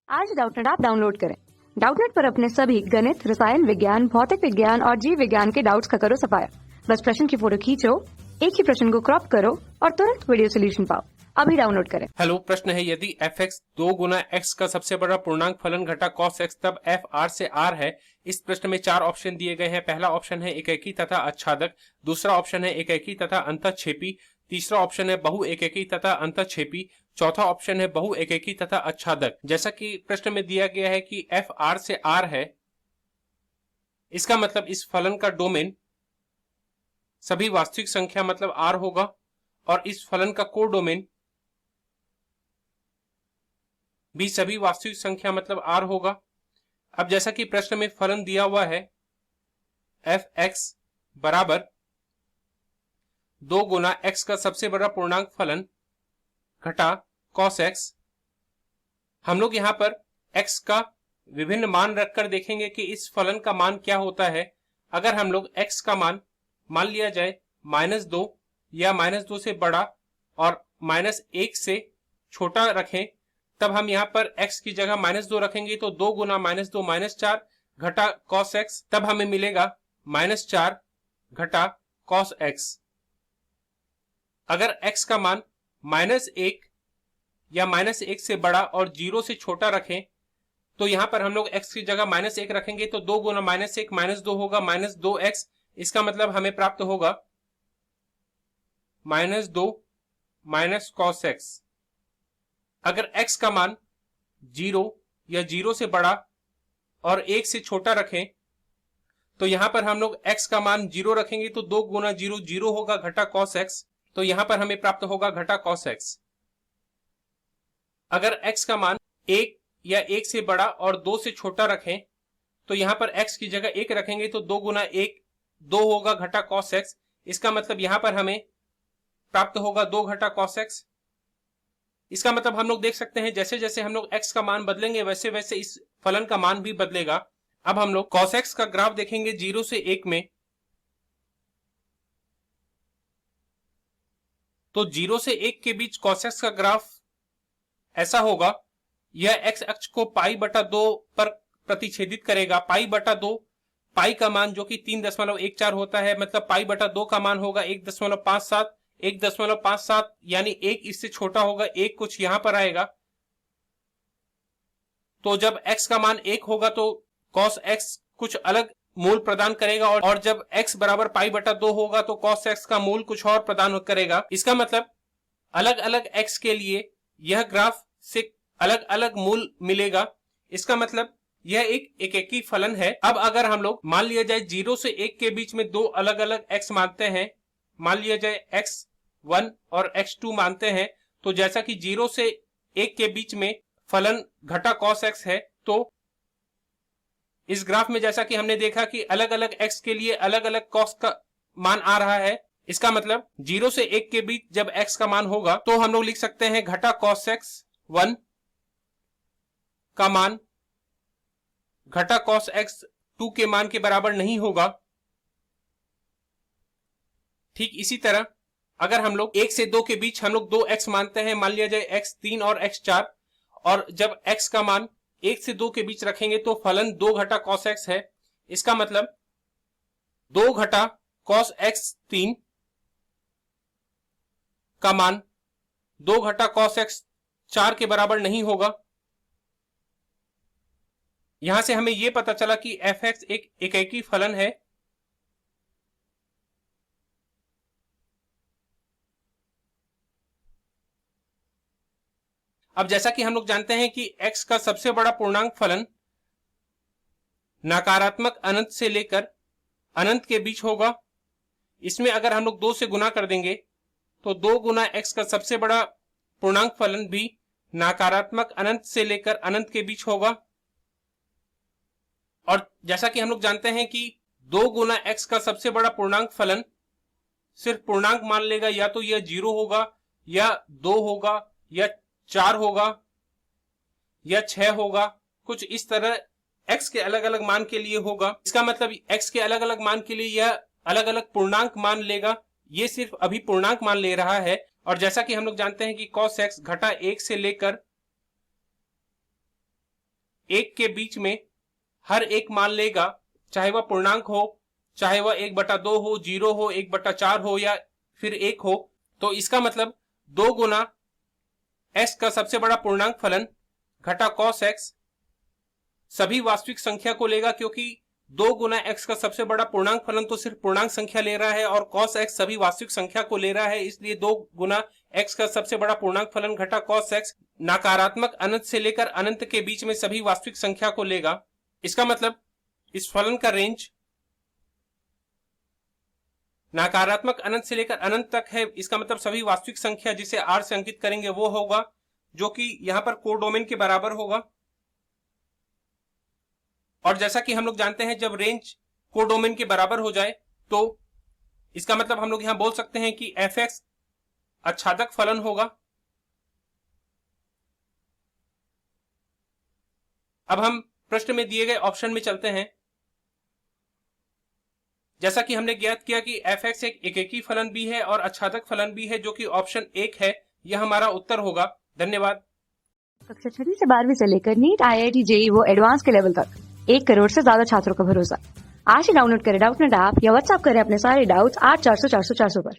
आज Doubtnut app download करें। Doubtnut पर अपने सभी गणित, रसायन विज्ञान, भौतिक विज्ञान और जीव विज्ञान के डाउट्स का करो सफाया। बस प्रश्न की फोटो खींचो, एक ही प्रश्न को क्रॉप करो और तुरंत वीडियो सोल्यूशन पाओ। अभी डाउनलोड करें। हेलो, प्रश्न है यदि f(x) 2 गुना x का सबसे बड़ा पूर्णांक फलन घटा cos x तब f r से r है। इस प्रश्न में 4 ऑप्शन दिए गए हैं। पहला ऑप्शन है एकैकी तथा आच्छादक, दूसरा ऑप्शन है एकैकी तथा अंतःक्षेपी, तीसरा ऑप्शन है बहु एकैकी तथा अंतःक्षेपी, चौथा ऑप्शन है बहु एकैकी तथा आच्छादक। जैसा कि प्रश्न में दिया गया है कि f r से r है, इसका मतलब इस फलन का डोमेन सभी वास्तविक संख्या मतलब r होगा और इस फलन का कोडोमेन भी सभी वास्तविक संख्या मतलब r होगा। अब जैसा कि प्रश्न में फलन दिया हुआ है f(x) बराबर 2 गुना x का सबसे बड़ा पूर्णांक फलन घटा cos x। हम लोग यहां पर x का विभिन्न मान रखकर देखेंगे कि इस फलन का मान क्या होता है। अगर हम लोग x का मान मान लिया जाए -2 या -2 से बड़ा और -1 से छोटा रखें, तब हम यहाँ पर x की जगह -2 रखेंगे तो 2 गुना -2 -4 घटा cos x, तब हमें मिलेगा -4 घटा cos x। अगर x का मान -1 या -1 से बड़ा और 0 से छोटा रखें तो यहाँ पर हम लोग x की जगह -1 रखेंगे तो 2 गुना -1 -2 होगा -2x। इसका मतलब हमें प्राप्त होगा -2 माइनस cos x। अगर x का मान 0 या 0 से बड़ा और 1 से छोटा रखें तो यहां पर हम लोग x का मान 0 रखेंगे तो 2 गुना 0 0 होगा घटा cos x, तो यहां पर हमें प्राप्त होगा घटा cos x। अगर x का मान 1 या 1 से बड़ा और 2 से छोटा रखें तो यहां पर x की जगह 1 रखेंगे तो 2 गुना 1 2 होगा घटा cos x। इसका मतलब यहां पर हमें प्राप्त होगा 2 घटा cos x। इसका मतलब हम लोग देख सकते हैं जैसे जैसे हम लोग x का मान बदलेंगे वैसे वैसे इस फलन का मान भी बदलेगा। अब हम लोग cos x का ग्राफ देखेंगे 0 से 1 में, तो 0 से 1 के बीच cos x का ग्राफ ऐसा होगा। यह x अक्ष को π/2 पर प्रतिच्छेदित करेगा। π/2 पाई का मान जो कि 3.14 होता है, मतलब π/2 का मान होगा 1.57। 1.57 यानी 1 इससे छोटा होगा, 1 कुछ यहां पर आएगा। तो जब x का मान 1 होगा तो cos x कुछ अलग मूल प्रदान करेगा और जब x बराबर π/2 होगा तो cos x का मूल कुछ और प्रदान करेगा। इसका मतलब अलग अलग x के लिए यह ग्राफ से अलग अलग मूल मिलेगा। इसका मतलब यह एक एकैकी फलन है। अब अगर हम लोग मान लिया जाए 0 से 1 के बीच में दो अलग अलग x मानते हैं, मान लिया जाए x1 और x2 मानते हैं, तो जैसा कि 0 से 1 के बीच में फलन घटा cos x है, तो इस ग्राफ में जैसा कि हमने देखा कि अलग अलग x के लिए अलग अलग cos का मान आ रहा है। इसका मतलब 0 से 1 के बीच जब x का मान होगा तो हम लोग लिख सकते हैं घटा cos x 1 का मान घटा cos x 2 के मान के बराबर नहीं होगा। ठीक इसी तरह अगर हम लोग 1 से 2 के बीच हम लोग 2x मानते हैं, मान लिया जाए x3 और x4, और जब x का मान 1 से 2 के बीच रखेंगे तो फलन 2 घटा cos x है। इसका मतलब 2 घटा cos x 3 का मान 2 घटा cos x 4 के बराबर नहीं होगा। यहां से हमें यह पता चला कि f(x) एक एकैकी फलन है। अब जैसा कि हम लोग जानते हैं कि x का सबसे बड़ा पूर्णांक फलन नकारात्मक अनंत से लेकर अनंत के बीच होगा। इसमें अगर हम लोग 2 से गुना कर देंगे तो 2 गुना x का सबसे बड़ा पूर्णांक फलन भी नकारात्मक अनंत से लेकर अनंत के बीच होगा। और जैसा कि हम लोग जानते हैं कि 2 गुना x का सबसे बड़ा पूर्णांक फलन सिर्फ पूर्णांक मान लेगा, या तो यह 0 होगा या 2 होगा या 4 होगा या 6 होगा, कुछ इस तरह x के अलग अलग मान के लिए होगा। इसका मतलब x के अलग अलग मान के लिए यह अलग अलग पूर्णांक मान लेगा। ये सिर्फ अभी पूर्णांक मान ले रहा है। और जैसा कि हम लोग जानते हैं कि cos x घटा 1 से लेकर एक के बीच में हर एक मान लेगा, चाहे वह पूर्णांक हो, चाहे वह 1/2 हो, 0 हो, 1/4 हो या फिर 1 हो, तो इसका मतलब 2 गुना x का सबसे बड़ा पूर्णांक फलन घटा cos x सभी वास्तविक संख्या को लेगा, क्योंकि 2 गुना x का सबसे बड़ा पूर्णांक फलन तो सिर्फ पूर्णांक संख्या ले रहा है और cos x सभी वास्तविक संख्या को ले रहा है, इसलिए 2 गुना x का सबसे बड़ा पूर्णांक फलन घटा cos x नकारात्मक अनंत से लेकर अनंत के बीच में सभी वास्तविक संख्या को लेगा। इसका मतलब इस फलन का रेंज नकारात्मक अनंत से लेकर अनंत तक है। इसका मतलब सभी वास्तविक संख्या जिसे r से अंकित करेंगे वो होगा, जो कि यहां पर कोडोमेन के बराबर होगा। और जैसा कि हम लोग जानते हैं, जब रेंज कोडोमेन के बराबर हो जाए तो इसका मतलब हम लोग यहां बोल सकते हैं कि f(x) आच्छादक फलन होगा। अब हम प्रश्न में दिए गए ऑप्शन में चलते हैं। जैसा कि हमने ज्ञात किया कि f(x) एक एकेकी फलन भी है और आच्छादक फलन भी है, जो कि ऑप्शन 1 है, यह हमारा उत्तर होगा। धन्यवाद। कक्षा 6 से 12वीं से लेकर नीट, IIT, JEE वो एडवांस के लेवल तक 1 करोड़ से ज्यादा छात्रों का भरोसा। आज ही डाउनलोड करें डाउटनेट ऐप या व्हाट्सएप करें अपने सारे डाउट्स 8400 400 400 पर।